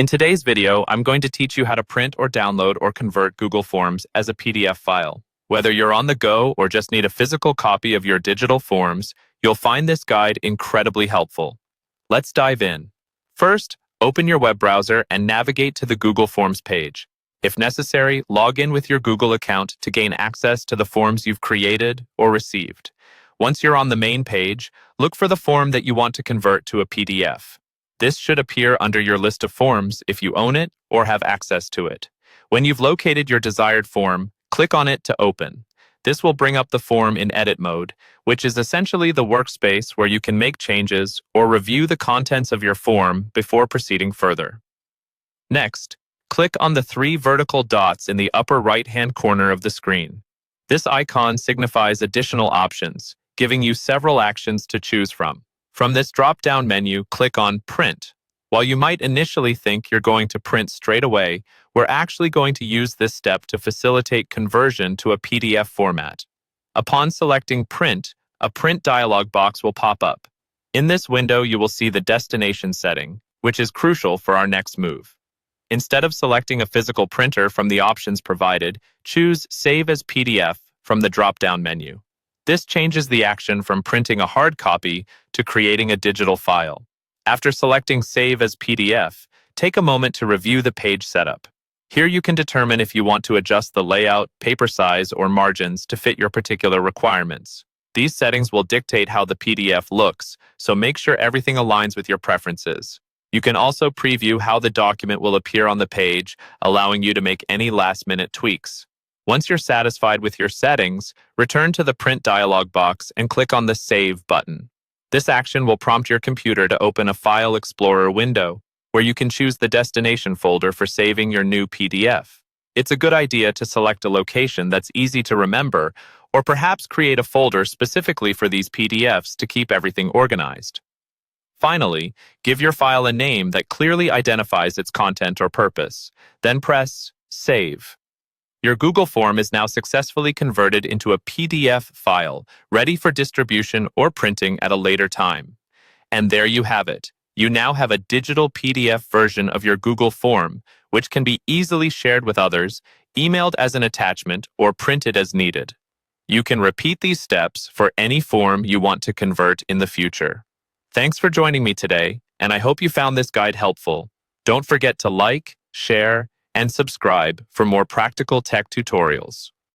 In today's video, I'm going to teach you how to print or download or convert Google Forms as a PDF file. Whether you're on the go or just need a physical copy of your digital forms, you'll find this guide incredibly helpful. Let's dive in. First, open your web browser and navigate to the Google Forms page. If necessary, log in with your Google account to gain access to the forms you've created or received. Once you're on the main page, look for the form that you want to convert to a PDF. This should appear under your list of forms if you own it or have access to it. When you've located your desired form, click on it to open. This will bring up the form in edit mode, which is essentially the workspace where you can make changes or review the contents of your form before proceeding further. Next, click on the three vertical dots in the upper right-hand corner of the screen. This icon signifies additional options, giving you several actions to choose from. From this drop-down menu, click on Print. While you might initially think you're going to print straight away, we're actually going to use this step to facilitate conversion to a PDF format. Upon selecting Print, a print dialog box will pop up. In this window, you will see the destination setting, which is crucial for our next move. Instead of selecting a physical printer from the options provided, choose Save as PDF from the drop-down menu. This changes the action from printing a hard copy to creating a digital file. After selecting Save as PDF, take a moment to review the page setup. Here you can determine if you want to adjust the layout, paper size, or margins to fit your particular requirements. These settings will dictate how the PDF looks, so make sure everything aligns with your preferences. You can also preview how the document will appear on the page, allowing you to make any last-minute tweaks. Once you're satisfied with your settings, return to the Print dialog box and click on the Save button. This action will prompt your computer to open a File Explorer window, where you can choose the destination folder for saving your new PDF. It's a good idea to select a location that's easy to remember, or perhaps create a folder specifically for these PDFs to keep everything organized. Finally, give your file a name that clearly identifies its content or purpose. Then press Save. Your Google form is now successfully converted into a PDF file, ready for distribution or printing at a later time. And there you have it. You now have a digital PDF version of your Google form, which can be easily shared with others, emailed as an attachment, or printed as needed. You can repeat these steps for any form you want to convert in the future. Thanks for joining me today, and I hope you found this guide helpful. Don't forget to like, share, and subscribe for more practical tech tutorials.